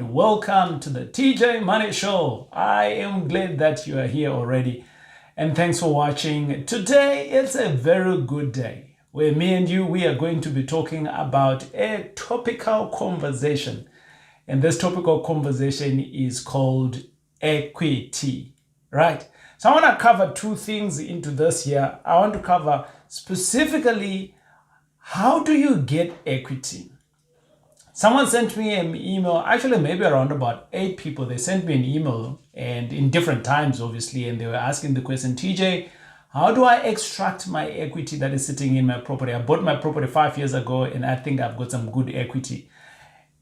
Welcome to the TJ Money Show. I am glad that you are here already and thanks for watching. Today it's a very good day where me and you, we are going to be talking about a topical conversation. And this topical conversation is called equity, right? So I want to cover two things into this here. I want to cover specifically, how do you get equity? Someone sent me an email, actually maybe around about 8 people, they sent me an email and in different times obviously, and they were asking the question, TJ, how do I extract my equity that is sitting in my property? I bought my property 5 years ago and I think I've got some good equity.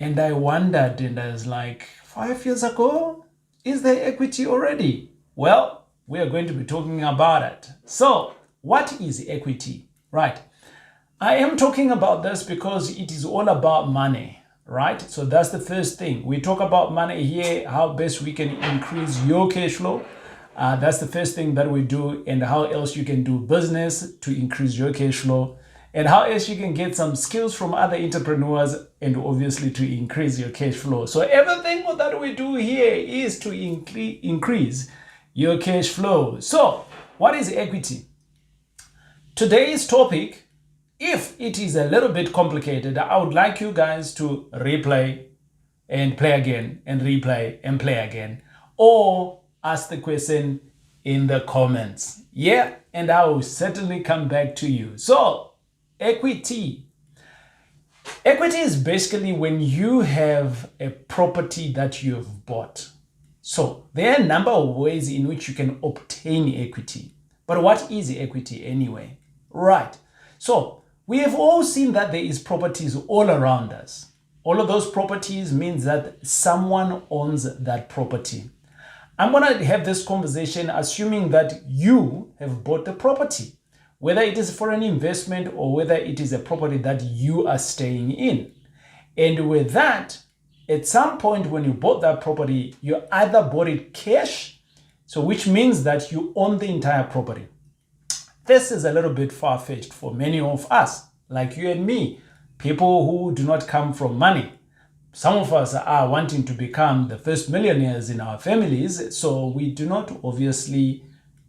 And I wondered and I was like, 5 years ago, is there equity already? Well, we are going to be talking about it. So what is equity, right? I am talking about this because it is all about money, right? So that's the first thing. We talk about money here, how best we can increase your cash flow. That's the first thing that we do, and how else you can do business to increase your cash flow, and how else you can get some skills from other entrepreneurs and obviously to increase your cash flow. So everything that we do here is to increase your cash flow. So what is equity? Today's topic, if it is a little bit complicated, I would like you guys to replay and play again and replay and play again, or ask the question in the comments. Yeah, and I will certainly come back to you. So, equity. Equity is basically when you have a property that you have bought. So, there are a number of ways in which you can obtain equity. But what is equity anyway? Right. So, we have all seen that there is properties all around us. All of those properties means that someone owns that property. I'm going to have this conversation assuming that you have bought the property, whether it is for an investment or whether it is a property that you are staying in. And with that, at some point when you bought that property, you either bought it cash, so which means that you own the entire property. This is a little bit far-fetched for many of us, like you and me, people who do not come from money. Some of us are wanting to become the first millionaires in our families, so we do not obviously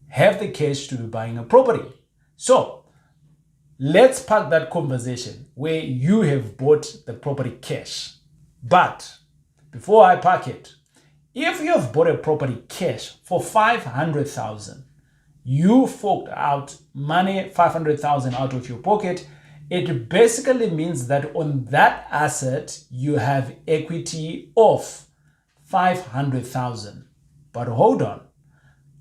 have the cash to be buying a property. So let's park that conversation where you have bought the property cash. But before I park it, if you have bought a property cash for 500,000, you forked out money, 500,000 out of your pocket, it basically means that on that asset, you have equity of 500,000. But hold on.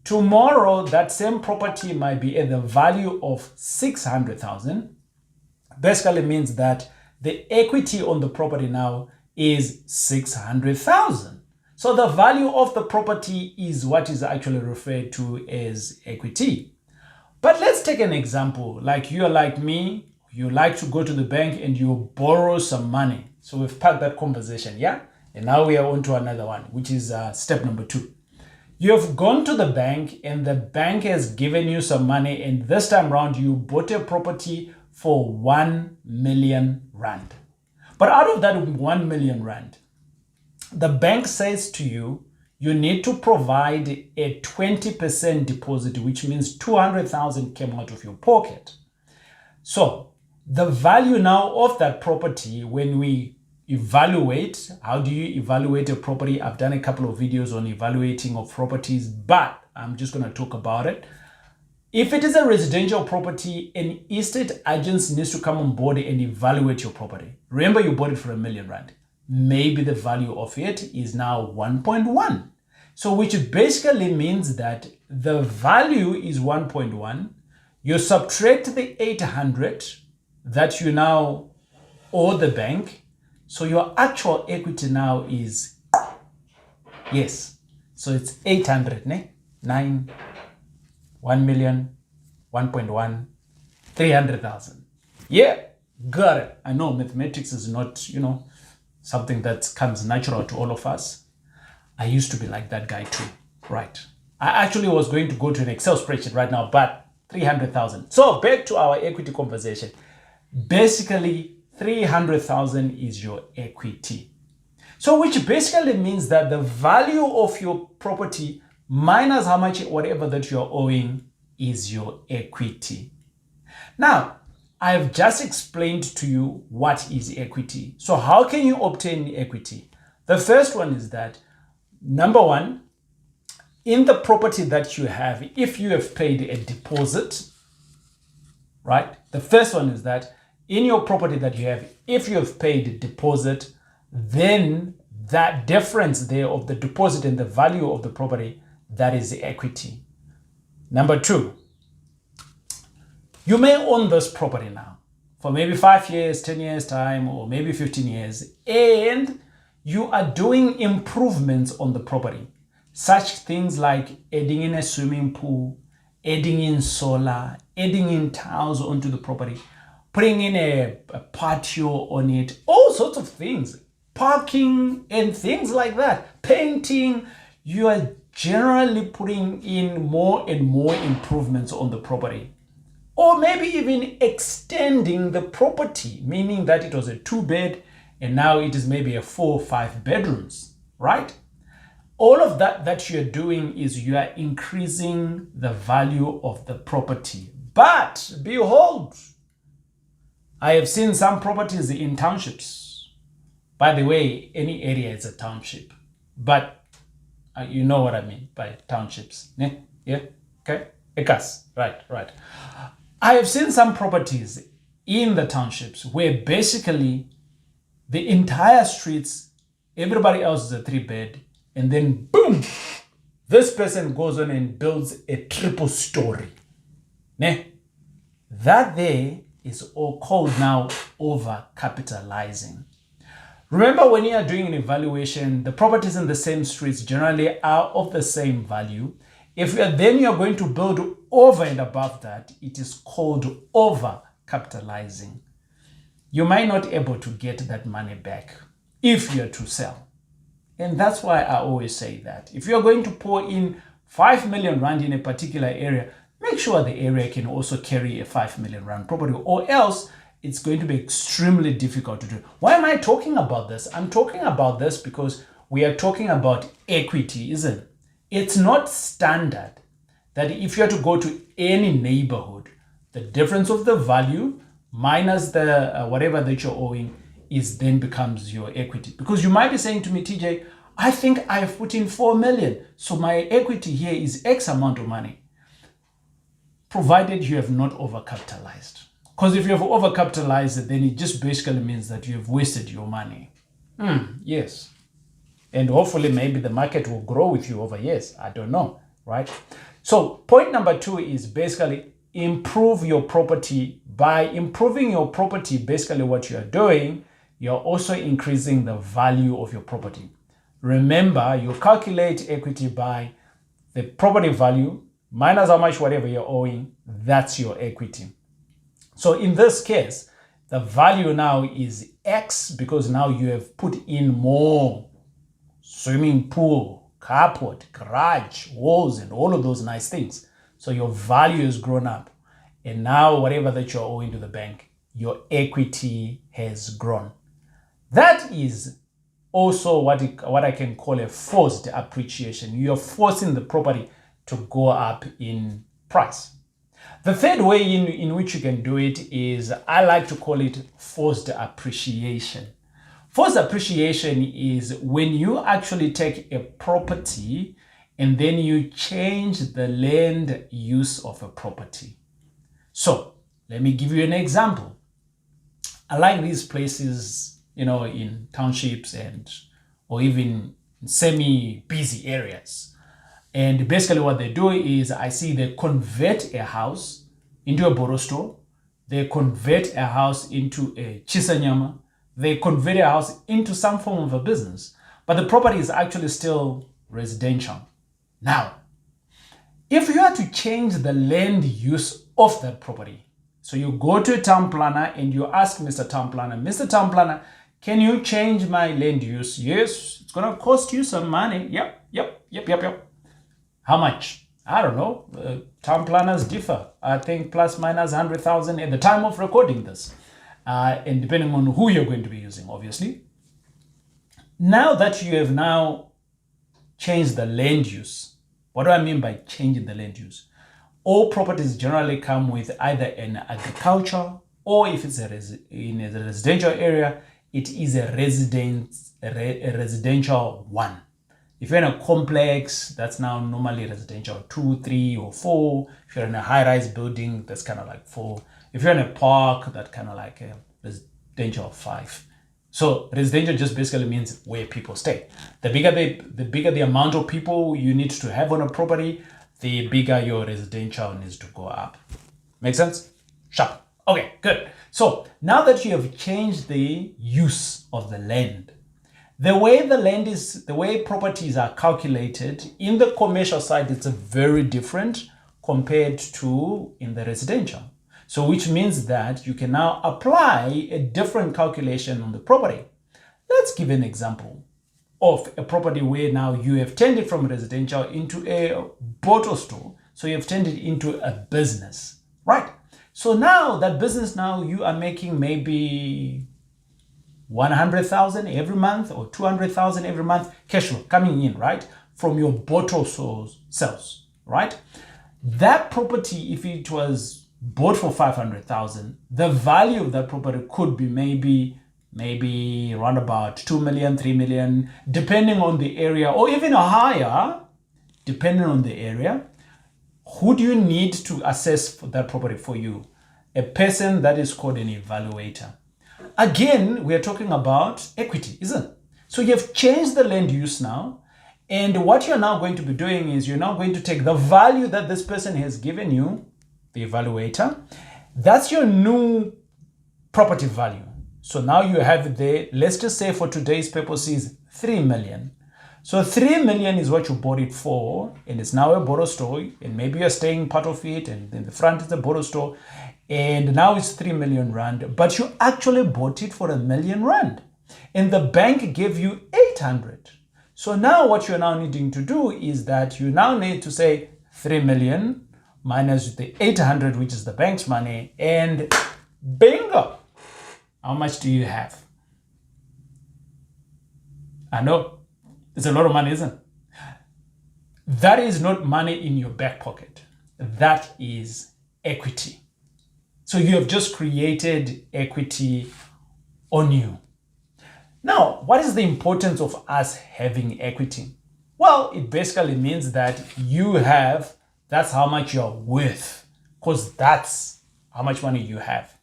Tomorrow, that same property might be at the value of 600,000. Basically means that the equity on the property now is 600,000. So the value of the property is what is actually referred to as equity. But let's take an example. Like you're like me, you like to go to the bank and you borrow some money. So we've packed that conversation, yeah? And now we are on to another one, which is step number 2. You have gone to the bank and the bank has given you some money, and this time around you bought a property for 1 million rand. But out of that 1 million rand, the bank says to you, you need to provide a 20% deposit, which means 200,000 came out of your pocket. So the value now of that property, when we evaluate, how do you evaluate a property? I've done a couple of videos on evaluating of properties, but I'm just going to talk about it. If it is a residential property, an estate agent needs to come on board and evaluate your property. Remember, you bought it for 1 million rand. Maybe the value of it is now 1.1. So which basically means that the value is 1.1. You subtract the 800 that you now owe the bank. So your actual equity now is, yes. So it's 800, ne? 9, 1 million, 1.1, 300,000. Yeah, got it. I know mathematics is not, something that comes natural to all of us. I used to be like that guy too, right? I actually was going to go to an Excel spreadsheet right now, but 300,000. So back to our equity conversation. Basically, 300,000 is your equity. So which basically means that the value of your property minus how much, whatever that you're owing, is your equity. Now, I've just explained to you what is equity. So how can you obtain equity? The first one is that, number one, in the property that you have, if you have paid a deposit, right? The first one is that in your property that you have, if you have paid a deposit, then that difference there of the deposit and the value of the property, that is the equity. Number two, you may own this property now for maybe 5 years, 10 years time, or maybe 15 years, and you are doing improvements on the property. Such things like adding in a swimming pool, adding in solar, adding in tiles onto the property, putting in a patio on it, all sorts of things, parking and things like that, painting. You are generally putting in more and more improvements on the property. Or maybe even extending the property, meaning that it was a 2-bed and now it is maybe a 4 or 5 bedrooms, right? All of that you're doing is you are increasing the value of the property. But behold, I have seen some properties in townships. By the way, any area is a township, but you know what I mean by townships. Yeah, okay, Ekas, right. I have seen some properties in the townships where basically the entire streets, everybody else is a 3-bed, and then boom, this person goes on and builds a 3-story. That there is all called now over-capitalizing. Remember, when you are doing an evaluation, the properties in the same streets generally are of the same value. If then you're going to build over and above that, it is called over-capitalizing. You might not be able to get that money back if you're to sell. And that's why I always say that if you're going to pour in 5 million rand in a particular area, make sure the area can also carry a 5 million rand property, or else it's going to be extremely difficult to do. Why am I talking about this? I'm talking about this because we are talking about equity, isn't it? It's not standard that if you are to go to any neighborhood, the difference of the value minus the whatever that you're owing is then becomes your equity. Because you might be saying to me, TJ, I think I have put in 4 million. So my equity here is X amount of money. Provided you have not overcapitalized. Because if you have overcapitalized, then it just basically means that you have wasted your money. Yes. And hopefully maybe the market will grow with you over years. I don't know, right? So point number 2 is basically improve your property. By improving your property, basically what you are doing, you're also increasing the value of your property. Remember, you calculate equity by the property value minus how much whatever you're owing, that's your equity. So in this case, the value now is X because now you have put in more swimming pool, carport, garage, walls, and all of those nice things. So your value has grown up. And now whatever that you're owing to the bank, your equity has grown. That is also what I can call a forced appreciation. You're forcing the property to go up in price. The third way in which you can do it is, I like to call it forced appreciation. Forced appreciation is when you actually take a property and then you change the land use of a property. So let me give you an example. I like these places, in townships or even semi-busy areas. And basically what they do is, I see they convert a house into a boro store. They convert a house into a chisanyama. They convert a house into some form of a business. But the property is actually still residential. Now, if you are to change the land use of that property, so you go to a town planner and you ask Mr. Town Planner, can you change my land use? Yes, it's going to cost you some money. Yep. How much? I don't know. Town planners differ. I think plus minus 100,000 at the time of recording this. And depending on who you're going to be using, obviously. Now that you have now changed the land use, what do I mean by changing the land use? All properties generally come with either an agriculture, or if it's in a residential area, it is a residential one. If you're in a complex, that's now normally residential 2, 3, or 4. If you're in a high-rise building, that's kind of like 4. If you're in a park, that's kind of like a residential 5. So residential just basically means where people stay. The bigger the amount of people you need to have on a property, the bigger your residential needs to go up. Make sense? Sharp. Okay, good. So now that you have changed the use of the land, the way properties are calculated in the commercial side, it's very different compared to in the residential. So which means that you can now apply a different calculation on the property. Let's give an example of a property where now you have turned it from residential into a bottle store. So you have turned it into a business, right? So now that business, now you are making maybe 100,000 every month or 200,000 every month cash flow coming in, right? From your bottle sales, right? That property, if it was bought for 500,000, the value of that property could be maybe around about 2 million, 3 million, depending on the area, or even higher, depending on the area. Who do you need to assess for that property for you? A person that is called an evaluator. Again, we are talking about equity, isn't it? So you have changed the land use now. And what you're now going to be doing is you're now going to take the value that this person has given you, the evaluator. That's your new property value. So now you have the, let's just say for today's purposes, 3 million. So 3 million is what you bought it for, and it's now a bottle store, and maybe you're staying part of it, and in the front is a bottle store, and now it's 3 million rand, but you actually bought it for 1 million rand, and the bank gave you 800. So now what you're now needing to do is that you now need to say 3 million minus the 800, which is the bank's money, and bingo! How much do you have? I know. It's a lot of money, isn't it? That is not money in your back pocket. That is equity. So you have just created equity on you. Now, what is the importance of us having equity? Well, it basically means that that's how much you're worth, because that's how much money you have.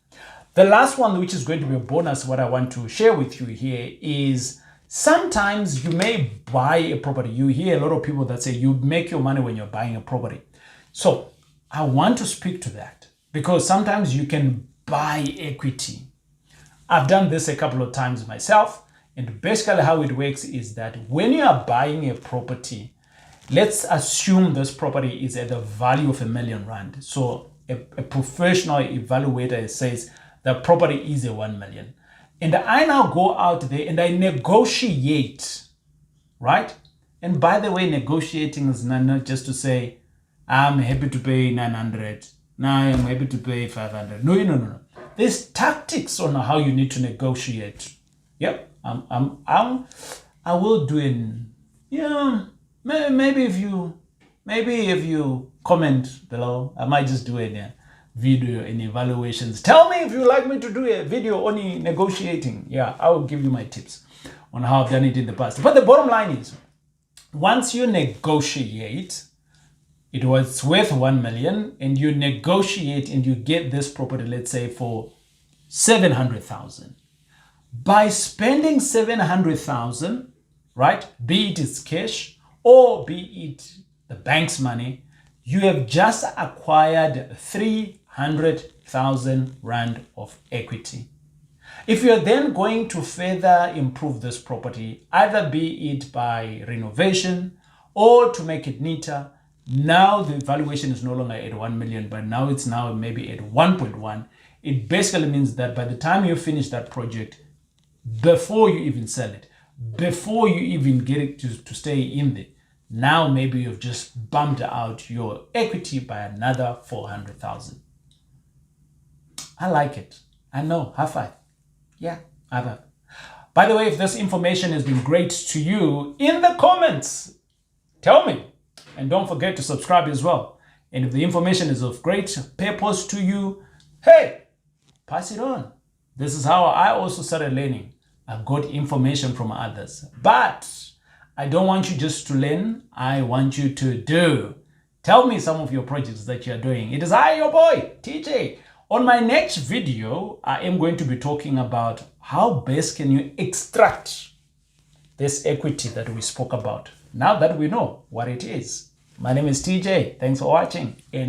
The last one, which is going to be a bonus, what I want to share with you here is sometimes you may buy a property. You hear a lot of people that say you make your money when you're buying a property. So I want to speak to that because sometimes you can buy equity. I've done this a couple of times myself. And basically how it works is that when you are buying a property, let's assume this property is at the value of 1 million rand. So a professional evaluator says the property is a 1 million. And I now go out there and I negotiate, right? And by the way, negotiating is not just to say, I'm happy to pay 900. Now I'm happy to pay 500. No. There's tactics on how you need to negotiate. Yep. I will do it. Yeah. Maybe if you comment below, I might just do a video in evaluations. Tell me if you like me to do a video on negotiating. Yeah, I will give you my tips on how I've done it in the past. But the bottom line is, once you negotiate, it was worth 1 million, and you negotiate and you get this property, let's say for 700,000. By spending 700,000, right, be it its cash or be it the bank's money, you have just acquired 300,000 rand of equity. If you're then going to further improve this property, either be it by renovation or to make it neater, now the valuation is no longer at 1 million, but now it's maybe at 1.1. It basically means that by the time you finish that project, before you even sell it, before you even get it to stay in there, now maybe you've just bumped out your equity by another 400,000. I like it. I know. High five. Yeah, high five. By the way, if this information has been great to you, in the comments, tell me. And don't forget to subscribe as well. And if the information is of great purpose to you, hey, pass it on. This is how I also started learning. I got information from others. But I don't want you just to learn. I want you to do. Tell me some of your projects that you're doing. It is I, your boy, TJ. On my next video, I am going to be talking about how best can you extract this equity that we spoke about. Now that we know what it is. My name is TJ. Thanks for watching. And